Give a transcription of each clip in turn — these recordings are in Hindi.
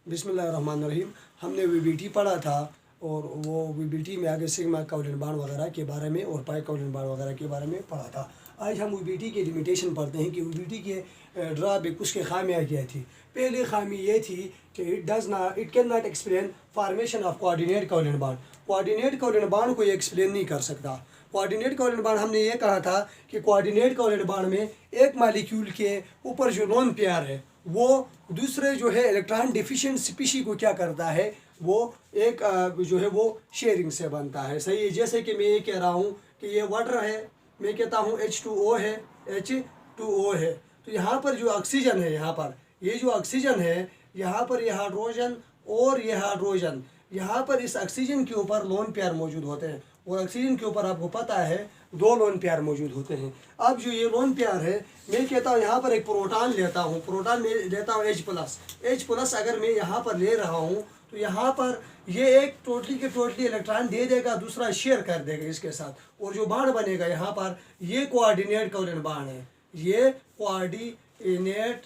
बिस्मिल्लाहिर्रहमानिर्रहीम। हमने वीबीटी पढ़ा था और वो वीबीटी में आगे सिग्मा कौलन बांड वगैरह के बारे में और पाई कौलन बांड वगैरह के बारे में पढ़ा था। आज हम वीबीटी के लिमिटेशन पढ़ते हैं कि वीबीटी के ड्रॉबैक उसके खामियाँ क्या थी। पहली खामी ये थी कि it can not explain formation of coordinate covalent bond. Coordinate covalent bond को ये एक्सप्लेन नहीं कर सकता। कोऑर्डिनेट कौलन बांड हमने ये कहा था कि कोऑर्डिनेट कौलन बांड में एक मालिक्यूल के ऊपर जो लोन पेयर है वो दूसरे जो है इलेक्ट्रॉन डिफिशिएंट स्पीशी को क्या करता है, वो एक जो है वो शेयरिंग से बनता है। सही है। जैसे कि मैं ये कह रहा हूँ कि ये वाटर है, मैं कहता हूँ H2O है, H2O है, तो यहाँ पर जो ऑक्सीजन है, यहाँ पर ये जो ऑक्सीजन है, यहाँ पर ये हाइड्रोजन और ये हाइड्रोजन, यहाँ पर इस ऑक्सीजन के ऊपर लोन पेयर मौजूद होते हैं और ऑक्सीजन के ऊपर आपको पता है दो लोन पेयर मौजूद होते हैं। अब जो ये लोन पेयर है, मैं कहता हूँ यहाँ पर एक प्रोटॉन लेता हूँ, प्रोटॉन में लेता हूँ H+ अगर मैं यहाँ पर ले रहा हूँ तो यहाँ पर ये एक टोटली के टोटली इलेक्ट्रॉन दे देगा, दूसरा शेयर कर देगा इसके साथ, और जो बांड बनेगा यहाँ पर ये कोऑर्डिनेट कौलन बांड है। ये कोऑर्डिनेट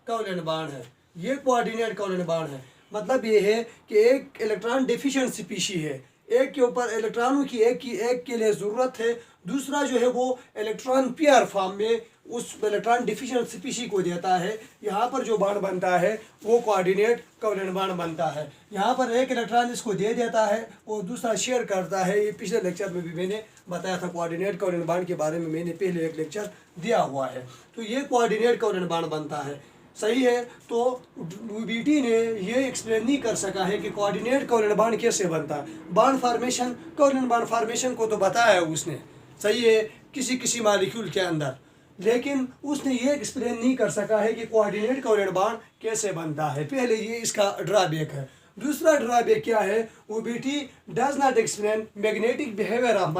कौलन बांड है। ये कोऑर्डिनेट कौलन बांड है। मतलब ये है कि एक इलेक्ट्रॉन डिफिशिएंट स्पीशी है, एक के ऊपर इलेक्ट्रॉनों की एक के लिए ज़रूरत है, दूसरा जो है वो इलेक्ट्रॉन पेयर फॉर्म में उस इलेक्ट्रॉन डिफिशिएंट स्पीशी को देता है। यहाँ पर जो बांड बनता है वो कोऑर्डिनेट कौलन बांड बनता है। यहाँ पर एक इलेक्ट्रॉन इसको दे देता है और दूसरा शेयर करता है। ये पिछले लेक्चर में भी मैंने बताया था, कोऑर्डिनेट कौलन बांड के बारे में मैंने पहले एक लेक्चर दिया हुआ है। तो ये कोऑर्डिनेट कौलन बांड बनता है। सही है। तो वीबीटी ने ये एक्सप्लेन नहीं कर सका है कि कोऑर्डिनेट कौलन बांड कैसे बनता है। बांड फॉर्मेशन, कौलन बांड फॉर्मेशन को तो बताया है उसने, सही है, किसी मॉलिक्यूल के अंदर, लेकिन उसने ये एक्सप्लेन नहीं कर सका है कि कोऑर्डिनेट कौलन बांड कैसे बनता है। पहले ये इसका ड्रॉबैक है। दूसरा ड्रॉबैक क्या है, VBT does not explain magnetic behaviour of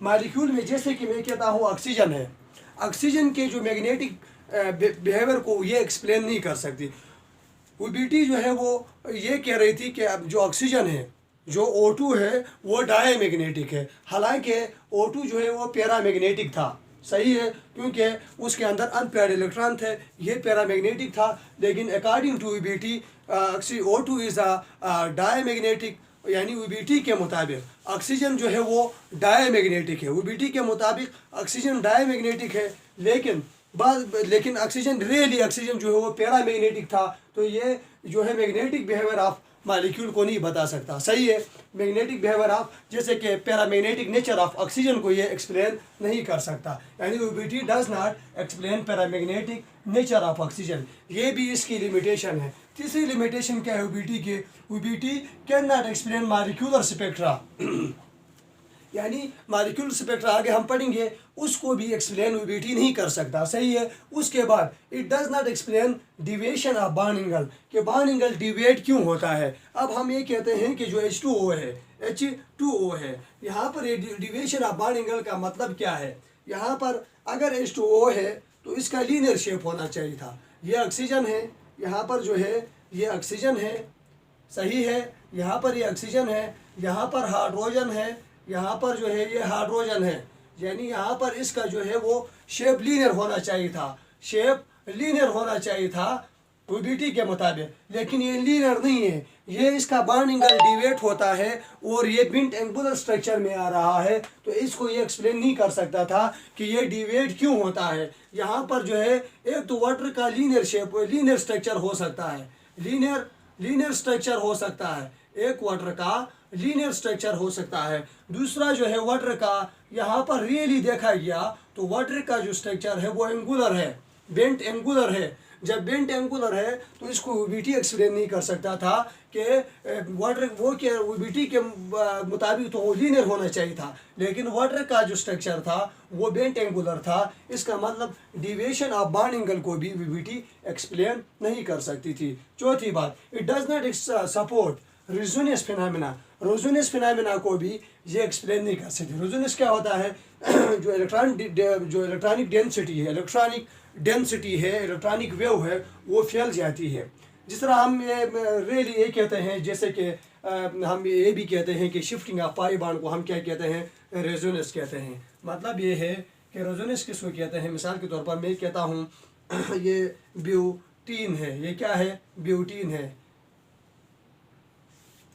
molecule में जैसे कि मैं कहता हूँ ऑक्सीजन है, ऑक्सीजन के जो मैग्नेटिक बिहेवियर को ये एक्सप्लेन नहीं कर सकती। वीबीटी जो है वो ये कह रही थी कि अब जो ऑक्सीजन है, जो O2 है वो डायमैग्नेटिक है, हालांकि O2 जो है वो पैरामैग्नेटिक था। सही है, क्योंकि उसके अंदर अनपेयर्ड इलेक्ट्रॉन थे, ये पैरामैग्नेटिक था। लेकिन according to VBT O2 is a diamagnetic, यानी वीबीटी के मुताबिक ऑक्सीजन जो है वो डायमैग्नेटिक है। वीबीटी के मुताबिक ऑक्सीजन डायमैग्नेटिक है, लेकिन ऑक्सीजन ऑक्सीजन जो है वो पैरामैग्नेटिक था। तो ये जो है मैग्नेटिक बिहेवियर ऑफ मॉलिक्यूल को नहीं बता सकता। सही है। मैग्नेटिक बिहेवियर ऑफ, जैसे कि पैरामैग्नेटिक नेचर ऑफ ऑक्सीजन को ये एक्सप्लेन नहीं कर सकता, यानी VBT does not explain paramagnetic nature of oxygen. ये भी इसकी लिमिटेशन है। तीसरी लिमिटेशन क्या है वीबीटी के, VBT can not explain molecular spectra, यानी मॉलिक्यूल स्पेक्ट्रा आगे हम पढ़ेंगे, उसको भी एक्सप्लेन वीबीटी नहीं कर सकता। सही है। उसके बाद it does not explain deviation of bond angle, कि बॉन्ड एंगल डिविएट क्यों होता है। अब हम ये कहते हैं कि जो H2O है, यहाँ पर ये डिविएशन ऑफ बॉन्ड एंगल का मतलब क्या है। यहाँ पर अगर H2O है तो इसका लीनियर शेप होना चाहिए था। ये ऑक्सीजन है, यहाँ पर जो है ये ऑक्सीजन है, सही है, यहाँ पर ये ऑक्सीजन है, यहाँ पर हाइड्रोजन है, यहाँ पर जो है ये हाइड्रोजन है, यानी यहाँ पर इसका जो है वो शेप लीनियर होना चाहिए था, शेप लीनियर होना चाहिए था वीबीटी के मुताबिक, लेकिन ये लीनियर नहीं है। ये इसका बॉन्ड एंगल डिविएट होता है और ये बिंट एंगुलर स्ट्रक्चर में आ रहा है, तो इसको ये एक्सप्लेन नहीं कर सकता था कि ये डिविएट क्यों होता है। यहाँ पर जो है एक तो वाटर का लीनियर शेप, लीनियर स्ट्रक्चर हो सकता है, लीनियर स्ट्रक्चर हो सकता है, एक वाटर का लीनियर स्ट्रक्चर हो सकता है। दूसरा जो है वाटर का, यहाँ पर रियली देखा गया तो वाटर का जो स्ट्रक्चर है वो एंगुलर है, बेंट एंगुलर है। जब बेंट एंगुलर है तो इसको वीबीटी एक्सप्लेन नहीं कर सकता था कि वाटर वो के वीबीटी के मुताबिक तो वो लीनियर होना चाहिए था, लेकिन वाटर का जो स्ट्रक्चर था वो बेंट एंगुलर था। इसका मतलब डिविएशन ऑफ बॉन्ड एंगल को भी वीबीटी एक्सप्लेन नहीं कर सकती थी। चौथी बात, it does not support resonance phenomena को भी ये एक्सप्लेन नहीं कर सकती। रेजोनेंस क्या होता है, जो इलेक्ट्रॉनिक डेंसिटी है, इलेक्ट्रॉनिक वेव है, वो फैल जाती है। जिस तरह हम ये कहते हैं, जैसे कि हम ये भी कहते हैं कि शिफ्टिंग ऑफ पाई बॉन्ड को हम क्या कहते हैं, रेजोनेंस कहते हैं। मतलब ये है कि रेजोनेंस किसको कहते हैं। मिसाल के तौर पर मैं कहता हूँ ये ब्यूटीन है, ये क्या है, ब्यूटीन है,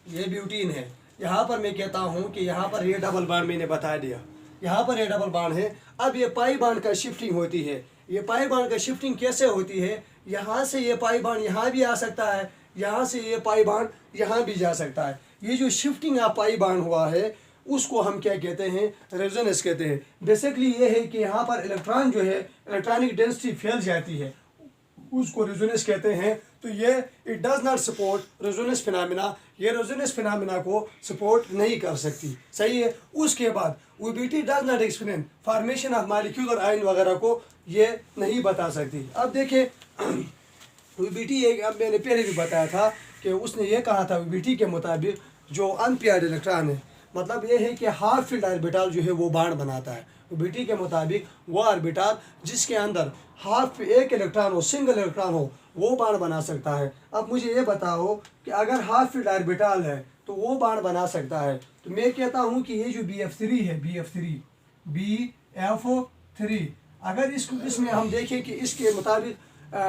ये ब्यूटीन है। यहाँ पर मैं कहता हूँ कि यहाँ पर ये डबल बॉन्ड मैंने बता दिया, यहाँ पर ये डबल बॉन्ड है। अब ये पाई बॉन्ड का शिफ्टिंग होती है। ये पाई बॉन्ड का शिफ्टिंग कैसे होती है, यहाँ से ये पाई बॉन्ड यहाँ भी आ सकता है, यहाँ से ये पाई बॉन्ड यहाँ भी जा सकता है। ये जो शिफ्टिंग ऑफ पाई बॉन्ड हुआ है उसको हम क्या कहते हैं, रेजोनेंस कहते हैं। बेसिकली ये है कि यहाँ पर इलेक्ट्रॉन जो है, इलेक्ट्रॉनिक डेंसिटी फैल जाती है, उसको रेजोनेंस कहते हैं। तो ये it does not support resonance phenomena, ये रेजोनेंस फिनोमेना को सपोर्ट नहीं कर सकती, सही है। उसके बाद VBT does not explain formation of molecular ion वगैरह को ये नहीं बता सकती। अब देखिए वीबीटी एक, अब मैंने पहले भी बताया था कि उसने ये कहा था वीबीटी के मुताबिक जो अनपेयर्ड इलेक्ट्रॉन है, मतलब ये है कि हाफ फील्ड ऑर्बिटल जो है वो बॉन्ड बनाता है। वीबीटी के मुताबिक वो ऑर्बिटल जिसके अंदर हाफ एक इलेक्ट्रॉन हो, सिंगल इलेक्ट्रॉन हो, वो बॉन्ड बना सकता है। अब मुझे ये बताओ कि अगर हाफ फील्ड ऑर्बिटल है तो वो बॉन्ड बना सकता है। तो मैं कहता हूँ कि ये जो BF3 है, BF3 अगर इसमें हम देखें कि इसके मुताबिक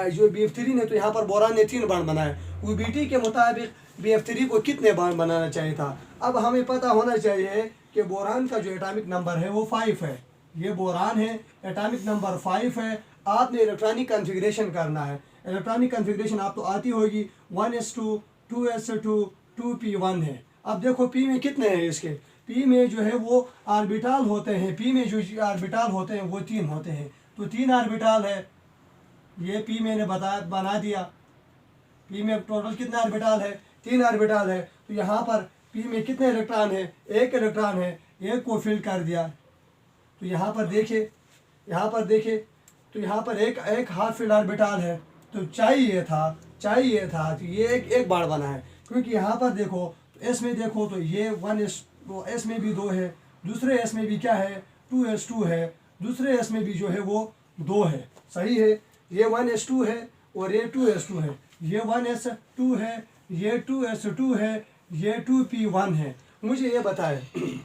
जो BF3 ने, तो यहाँ पर बोरान ने 3 बॉन्ड बनाए। वीबीटी के मुताबिक BF3 को कितने बॉन्ड बनाना चाहिए था। अब हमें पता होना चाहिए कि बोरान का जो एटॉमिक नंबर है वो 5 है। ये बोरान है, एटॉमिक नंबर 5 है। आपने इलेक्ट्रॉनिक कॉन्फ़िगरेशन करना है। इलेक्ट्रॉनिक कॉन्फ़िगरेशन आपको आती होगी, 1s2 2s2 2p1 है। अब देखो p में कितने हैं इसके, p में जो है वो ऑर्बिटल होते हैं, p में जो ऑर्बिटल होते हैं वो 3 होते हैं। तो 3 ऑर्बिटल है, ये p मैंने बना दिया। p में टोटल कितना ऑर्बिटल है, 3 ऑर्बिटल है। तो यहाँ पर p में कितने इलेक्ट्रॉन है, 1 इलेक्ट्रॉन है, 1 को फिल कर दिया। तो यहाँ पर देखिए, तो यहाँ पर एक हाफ फील्ड ऑर्बिटल है। तो चाहिए था तो ये एक बार बना है, क्योंकि यहाँ पर देखो तो एस में देखो तो ये 1s, तो एस में भी 2 है, दूसरे एस में भी क्या है 2s2 है, दूसरे एस में भी जो है वो 2 है, सही है। ये 1s2 है और ये 2s2 है, ये 1s2 है, ये 2s2 है, ये 2p1 है। मुझे ये बताए कि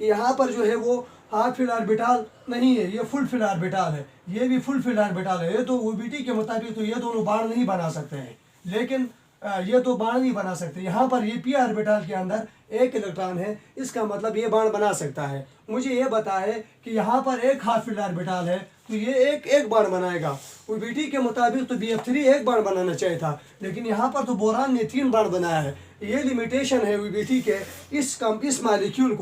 यहाँ पर जो है वो हाफ फील्ड ऑर्बिटल नहीं है, ये फुल फील्ड ऑर्बिटल है, ये भी फुल फील्ड ऑर्बिटल है। ये तो वीबीटी के मुताबिक तो ये दोनों बाण नहीं बना सकते हैं, लेकिन ये तो बाण नहीं बना सकते। यहाँ पर ये p ऑर्बिटल के अंदर 1 इलेक्ट्रॉन है, इसका मतलब ये बाण बना सकता है। मुझे ये बताए कि यहाँ पर एक हाफ फील्ड ऑर्बिटल है, तो ये एक बाण बनाएगा। वीबीटी के मुताबिक तो BF3 एक बाण बनाना चाहिए था, लेकिन यहाँ पर तो बोरान ने 3 बाण बनाया है। ये लिमिटेशन है वीबीटी के। इस मालिक्यूल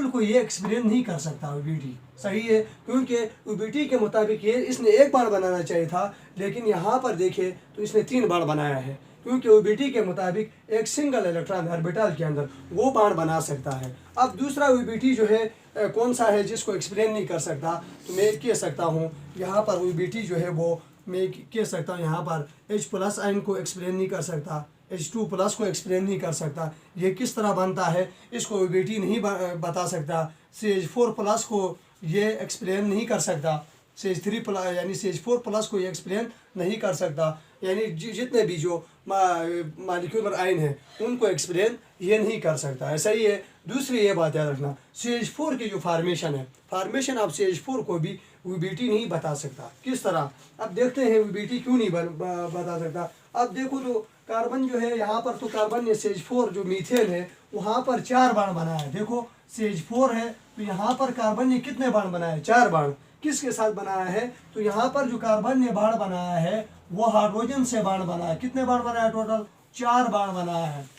को ये एक्सप्लेन नहीं कर सकता वीबीटी, सही है, क्योंकि वीबीटी के मुताबिक ये इसने एक बाण बनाना चाहिए था, लेकिन यहाँ पर देखे तो इसने 3 बाण बनाया है, क्योंकि वीबीटी के मुताबिक एक सिंगल इलेक्ट्रॉन ऑर्बिटल के अंदर वो बाण बना सकता है। अब दूसरा वीबीटी जो है कौन सा है जिसको एक्सप्लेन नहीं कर सकता, तो मैं कह सकता हूँ यहाँ पर वीबीटी जो है वो मैं कह सकता हूँ यहाँ पर H+ आयन को एक्सप्लेन नहीं कर सकता, H2+ को एक्सप्लेन नहीं कर सकता। ये किस तरह बनता है इसको वीबीटी नहीं बता सकता। CH4+ को ये एक्सप्लेन नहीं कर सकता, CH3+ यानी CH4+ को ये एक्सप्लेन नहीं कर सकता। यानी जितने भी जो मॉलिक्यूलर आयन है उनको एक्सप्लेन ये नहीं कर सकता है, सही है। दूसरी ये बात याद रखना, CH4 की जो फार्मेशन है, फार्मेशन ऑफ CH4 को भी वीबीटी नहीं बता सकता। किस तरह, अब देखते हैं वीबीटी क्यों नहीं बता सकता। अब देखो तो कार्बन जो है यहाँ पर, तो कार्बन ने CH4 जो मीथेन है वहाँ पर 4 बाण बनाया है। देखो CH4 है तो यहाँ पर कार्बन ने कितने बाण बनाए, 4 बाण। किसके साथ बनाया है, तो यहाँ पर जो कार्बन ने बाण बनाया है वो हाइड्रोजन से बाण बनाया। कितने बाण बनाया, टोटल 4 बाण बनाया है,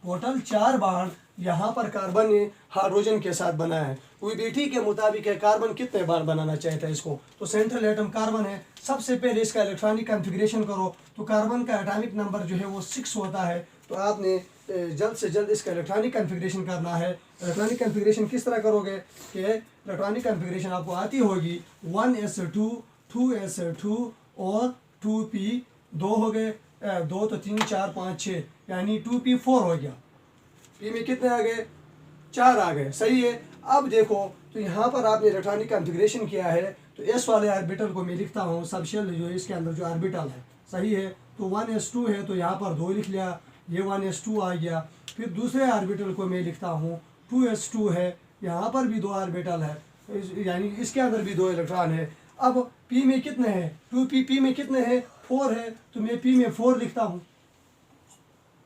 टोटल 4 बाण यहाँ पर कार्बन ने हाइड्रोजन के साथ बनाया है। वीबीटी के मुताबिक है कार्बन कितने बाण बनाना चाहिए था इसको, तो सेंट्रल एटम कार्बन है। सबसे पहले इसका इलेक्ट्रॉनिक कॉन्फ़िगरेशन करो, तो कार्बन का एटॉमिक नंबर जो है वो 6 होता है। तो आपने जल्द से जल्द इसका इलेक्ट्रॉनिक कॉन्फ़िगरेशन करना है। इलेक्ट्रॉनिक कॉन्फ़िगरेशन किस तरह करोगे कि इलेक्ट्रॉनिक कॉन्फ़िगरेशन आपको आती होगी 1s2 2s2 और 2p, 2 हो गए, 2 तो 3 4 5 6, यानी 2p4 हो गया। p में कितने आ गए, 4 आ गए, सही है। अब देखो तो यहाँ पर आपने इलेक्ट्रॉनिक कॉन्फ़िगरेशन किया है, तो s वाले ऑर्बिटल को मैं लिखता हूँ सबशेल जो इसके अंदर जो ऑर्बिटल है, सही है। तो 1s2 है तो यहाँ पर 2 लिख लिया, ये 1s2 आ गया। फिर दूसरे ऑर्बिटल को मैं लिखता हूँ 2s2 है, यहाँ पर भी 2 ऑर्बिटल है, यानी इसके अंदर भी 2 इलेक्ट्रॉन है। अब P में कितने हैं 2p, में कितने हैं 4 है, तो मैं P में 4 लिखता हूँ।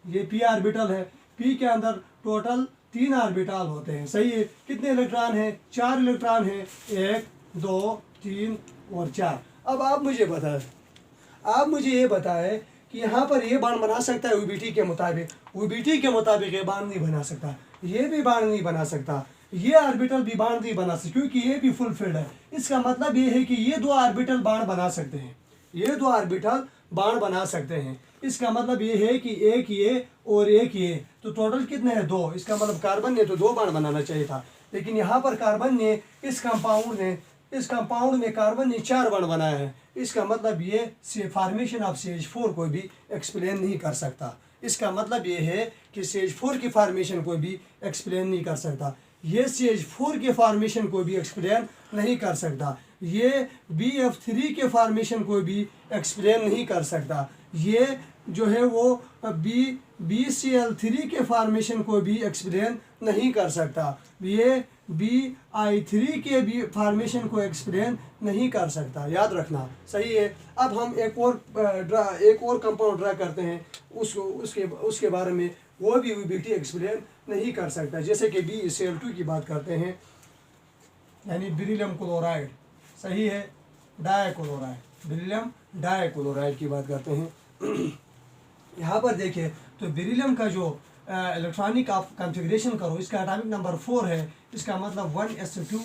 ये P ऑर्बिटल है, P के अंदर टोटल 3 ऑर्बिटल होते हैं, सही है। कितने इलेक्ट्रॉन हैं 4 इलेक्ट्रॉन हैं, 1 2 3 और 4। अब आप मुझे ये बताएं कि यहाँ पर ये बाण बना सकता है UBT के मुताबिक, UBT के मुताबिक ये बाण नहीं बना सकता, ये भी बाण नहीं बना सकता, ये ऑर्बिटल भी बाण नहीं बना सकता, क्योंकि ये भी फुल फील्ड है। इसका मतलब ये है कि ये 2 ऑर्बिटल बाण बना सकते हैं, ये 2 ऑर्बिटल बाण बना सकते हैं। इसका मतलब ये है कि एक ये और एक ये, तो टोटल कितने हैं 2। इसका मतलब कार्बन ने तो 2 बाण बनाना चाहिए था, लेकिन यहाँ पर कार्बन ने इस कंपाउंड में कार्बन ने 4 बाण बनाया है। इसका मतलब ये फॉर्मेशन ऑफ CH4 को भी एक्सप्लेन नहीं कर सकता। इसका मतलब ये है कि CH4 की फॉर्मेशन को भी एक्सप्लेन नहीं कर सकता, ये CH4 के फॉर्मेशन को भी एक्सप्लेन नहीं कर सकता, ये BF3 के फॉर्मेशन को भी एक्सप्लेन नहीं कर सकता, ये जो है वो BCl3 के फॉर्मेशन को भी एक्सप्लेन नहीं कर सकता, ये BI3 के भी फॉर्मेशन को एक्सप्लेन नहीं कर सकता, याद रखना, सही है। अब हम एक और कंपाउंड ड्रा करते हैं, उसके बारे में वो भी UBT एक्सप्लेन नहीं कर सकता। जैसे कि BeCl2 की बात करते हैं, यानी बेरिलियम क्लोराइड, सही है, डाइक्लोराइड, बेरिलियम डाइक्लोराइड की बात करते हैं। यहाँ पर देखिए तो बेरिलियम का जो इलेक्ट्रॉनिक आप कॉन्फ़िगरेशन करो, इसका एटॉमिक नंबर 4 है, इसका मतलब 1s2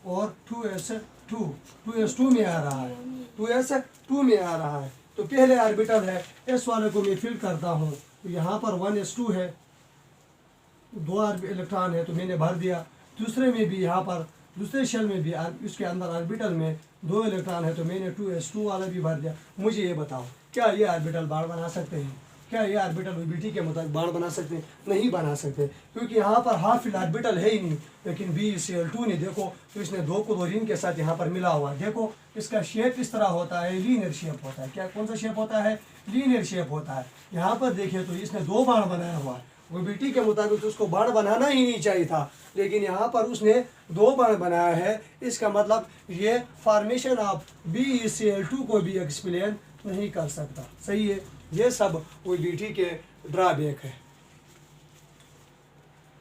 और 2s2 में आ रहा है, 2s2 में आ रहा है। तो पहले ऑर्बिटल है, s वाले को मैं फिल करता हूँ, तो यहाँ पर 1s2 है, 2 इलेक्ट्रॉन है तो मैंने भर दिया। दूसरे में भी यहाँ पर दूसरे शेल में भी उसके अंदर ऑर्बिटल में 2 इलेक्ट्रॉन है तो मैंने 2s2 वाला भी भर दिया। मुझे ये बताओ, क्या ये ऑर्बिटल बाण बना सकते हैं? क्या ये ऑर्बिटल UBT के मुताबिक बाण बना सकते हैं? नहीं बना सकते, क्योंकि यहाँ पर हाफ फिल ऑर्बिटल है ही नहीं। लेकिन BeCl2 ने देखो तो इसने 2 क्लोरीन के साथ यहाँ पर मिला हुआ है, देखो इसका शेप इस तरह होता है, लीनियर शेप होता है। क्या कौन सा शेप होता है? लीनियर शेप होता है। यहाँ पर देखिए तो इसने 2 बाण बनाया हुआ है, UBT के मुताबिक तो उसको बाण बनाना ही नहीं चाहिए था, लेकिन यहाँ पर उसने 2 बाण बनाया है। इसका मतलब ये फॉर्मेशन ऑफ BeCl2 को भी एक्सप्लेन नहीं कर सकता, सही है। ये सब UBT के ड्रॉबैक है।